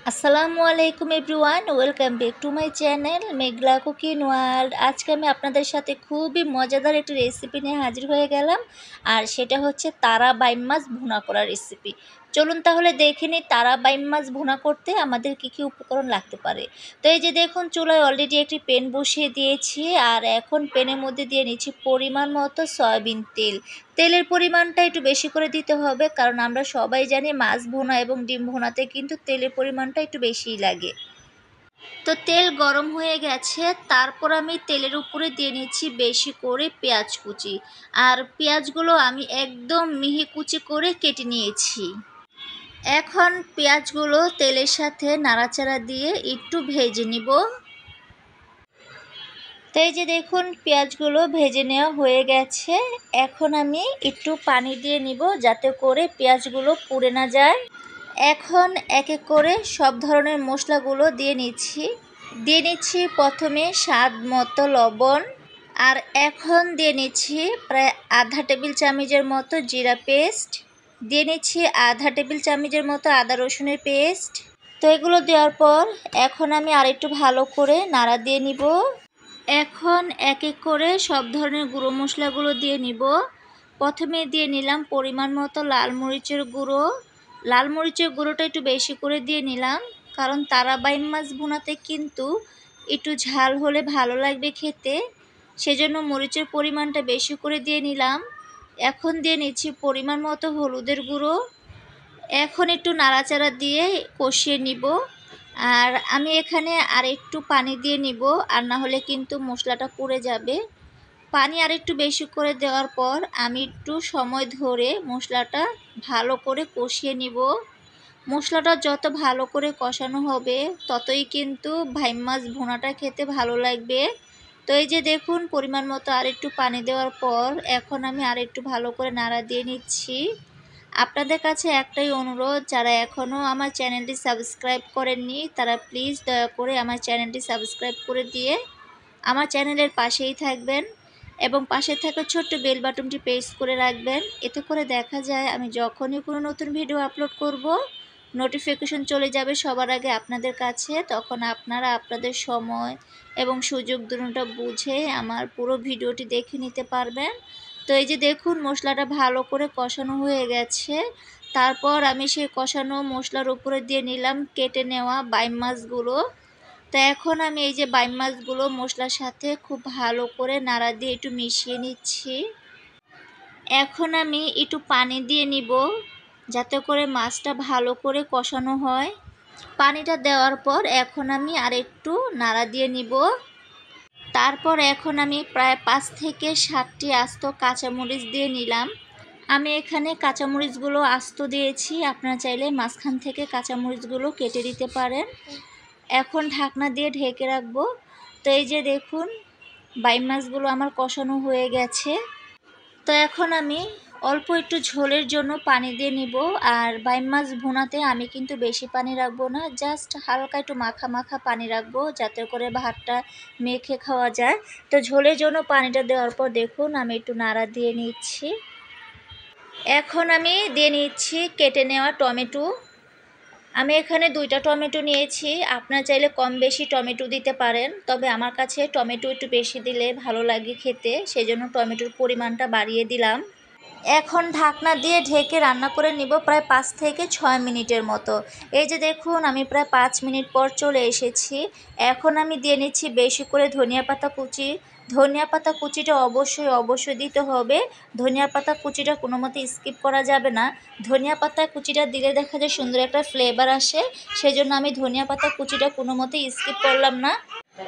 আসসালামু আলাইকুম everyone, welcome back to my channel Meghla cooking world. আজকে আমি আপনাদের সাথে খুবই মজাদার একটি রেসিপি নিয়ে হাজির হয়ে গেলাম, আর সেটা হচ্ছে তারা বাইম মাছ ভুনা করা রেসিপি। চলুন তাহলে দেখে নিই তারা বাইম মাছ ভুনা করতে আমাদের কী কী উপকরণ লাগতে পারে। তো এই যে দেখুন, চুলায় অলরেডি একটি প্যান বসিয়ে দিয়েছি, আর এখন প্যানের মধ্যে দিয়ে নিচ্ছি পরিমাণ মতো সয়াবিন তেল। তেলের পরিমাণটা একটু বেশি করে দিতে হবে, কারণ আমরা সবাই জানি মাছ ভুনা এবং ডিম ভুনাতে কিন্তু তেলের পরিমাণটা একটু বেশিই লাগে। তো তেল গরম হয়ে গেছে, তারপর আমি তেলের উপরে দিয়ে নিচ্ছি বেশি করে পেঁয়াজ কুচি, আর পেঁয়াজগুলো আমি একদম মিহি কুচি করে কেটে নিয়েছি। এখন পেঁয়াজগুলো তেলের সাথে নাড়াচাড়া দিয়ে একটু ভেজে নিব। তো এই যে দেখুন, পেঁয়াজগুলো ভেজে নেওয়া হয়ে গেছে। এখন আমি একটু পানি দিয়ে নিব যাতে করে পেঁয়াজগুলো পুড়ে না যায়। এখন এক এক করে সব ধরনের মশলাগুলো দিয়ে নিচ্ছি প্রথমে স্বাদ মতো লবণ, আর এখন দিয়ে নিচ্ছি প্রায় আধা টেবিল চামচের মতো জিরা পেস্ট, দিয়ে নিচ্ছি আধা টেবিল চামচের মতো আদা রসুনের পেস্ট। তো এগুলো দেওয়ার পর এখন আমি আরেকটু ভালো করে নাড়া দিয়ে নিব। এখন এক এক করে সব ধরনের গুঁড়ো মশলাগুলো দিয়ে নিব। প্রথমে দিয়ে নিলাম পরিমাণ মতো লাল মরিচের গুঁড়ো। লাল মরিচের গুঁড়োটা একটু বেশি করে দিয়ে নিলাম, কারণ তারা বাইম মাছ ভুনাতে কিন্তু একটু ঝাল হলে ভালো লাগবে খেতে, সেজন্য মরিচের পরিমাণটা বেশি করে দিয়ে নিলাম। এখন দিয়ে নিচ্ছি পরিমাণ মতো হলুদের গুঁড়ো। এখন একটু নাড়াচাড়া দিয়ে কষিয়ে নিব, আর আমি এখানে আর একটু পানি দিয়ে নিব, আর না হলে কিন্তু মশলাটা পুড়ে যাবে। পানি আর একটু বেশি করে দেওয়ার পর আমি একটু সময় ধরে মশলাটা ভালো করে কষিয়ে নিব। মশলাটা যত ভালো করে কষানো হবে ততই কিন্তু বাইম মাছ ভুনাটা খেতে ভালো লাগবে। তো এই যে দেখুন, পরিমাণ মতো আর একটু পানি দেওয়ার পর এখন আমি আর একটু ভালো করে নাড়া দিয়ে নিচ্ছি। আপনাদের কাছে একটাই অনুরোধ, যারা এখনও আমার চ্যানেলটি সাবস্ক্রাইব করেননি তারা প্লিজ দয়া করে আমার চ্যানেলটি সাবস্ক্রাইব করে দিয়ে আমার চ্যানেলের পাশেই থাকবেন, এবং পাশে থাকা ছোট্ট বেল বাটনটি প্রেস করে রাখবেন। এতে করে দেখা যায় আমি যখনই কোনো নতুন ভিডিও আপলোড করব নোটিফিকেশন চলে যাবে সবার আগে আপনাদের কাছে। তখন আপনারা আপনাদের সময় এবং সুযোগ দুটোটা বুঝে আমার পুরো ভিডিওটি দেখে নিতে পারবেন। তো এই যে দেখুন, মশলাটা ভালো করে কষানো হয়ে গেছে। তারপর আমি সেই কষানো মশলার উপরে দিয়ে নিলাম কেটে নেওয়া বাইম মাছগুলো। তো এখন আমি এই যে বাইম মাছগুলো মশলার সাথে খুব ভালো করে নাড়া দিয়ে একটু মিশিয়ে নিচ্ছি। এখন আমি একটু পানি দিয়ে নিব যাতে করে মাছটা ভালো করে কষানো হয়। পানিটা দেওয়ার পর এখন আমি আর একটু নাড়া দিয়ে নিব। তারপর এখন আমি প্রায় 5 থেকে 7টি আস্ত কাঁচামরিচ দিয়ে নিলাম। আমি এখানে কাঁচামরিচগুলো আস্ত দিয়েছি, আপনারা চাইলে মাঝখান থেকে কাঁচামরিচগুলো কেটে দিতে পারেন। এখন ঢাকনা দিয়ে ঢেকে রাখবো। তো এই যে দেখুন, বাইম মাছগুলো আমার কষানো হয়ে গেছে। তো এখন আমি অল্প একটু ঝোলের জন্য পানি দিয়ে নিব, আর বাইম মাছ ভুনাতে আমি কিন্তু বেশি পানি রাখবো না, জাস্ট হালকা একটু মাখা মাখা পানি রাখবো যাতে করে ভাতটা মেখে খাওয়া যায়। তো ঝোলের জন্য পানিটা দেওয়ার পর দেখুন আমি একটু নাড়া দিয়ে নিচ্ছি। এখন আমি দিয়ে নিচ্ছি কেটে নেওয়া টমেটো। আমি এখানে 2টা টমেটো নিয়েছি, আপনারা চাইলে কম বেশি টমেটো দিতে পারেন, তবে আমার কাছে টমেটো একটু বেশি দিলে ভালো লাগে খেতে, সেজন্য টমেটোর পরিমাণটা বাড়িয়ে দিলাম। এখন ঢাকনা দিয়ে ঢেকে রান্না করে নিব প্রায় 5 থেকে 6 মিনিটের মতো। এই যে দেখুন, আমি প্রায় 5 মিনিট পর চলে এসেছি। এখন আমি দিয়ে নিচ্ছি বেশি করে ধনিয়া পাতা কুচি। ধনিয়া পাতা কুচিটা অবশ্যই দিতে হবে। ধনিয়া পাতা কুচিটা কোনো মতে স্কিপ করা যাবে না। ধনিয়া পাতা কুচিটা দিলে দেখা যায় সুন্দর একটা ফ্লেভার আসে, সেজন্য আমি ধনিয়া পাতা কুচিটা কোনো মতে স্কিপ করলাম না।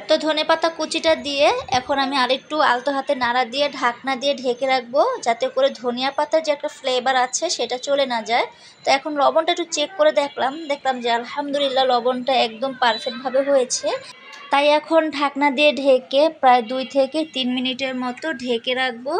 তো ধনেপাতা কুচিটা দিয়ে এখন আমি আরেকটু আলতো হাতে নাড়া দিয়ে ঢাকনা দিয়ে ঢেকে রাখবো যাতে করে ধনিয়া পাতার যে একটা ফ্লেভার আছে সেটা চলে না যায়। তো এখন লবণটা একটু চেক করে দেখলাম যে আলহামদুলিল্লাহ লবণটা একদম পারফেক্টভাবে হয়েছে। তাই এখন ঢাকনা দিয়ে ঢেকে প্রায় 2 থেকে 3 মিনিটের মতো ঢেকে রাখবো।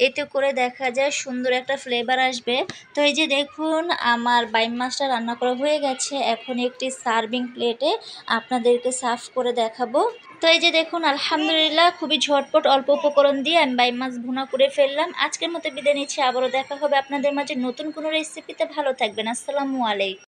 এতে করে দেখা যায় সুন্দর একটা ফ্লেভার আসবে। তো এই যে দেখুন, আমার বাইম মাছটা রান্না করা হয়ে গেছে। এখন একটি সার্ভিং প্লেটে আপনাদেরকে সার্ভ করে দেখাবো। তো এই যে দেখুন, আলহামদুলিল্লাহ খুবই ঝটপট অল্প উপকরণ দিয়ে আমি বাইম মাছ ভুনা করে ফেললাম। আজকের মতো বিদায় নিচ্ছি, আবারও দেখা হবে আপনাদের মাঝে নতুন কোনো রেসিপিতে। ভালো থাকবেন। আসসালামু আলাইকুম।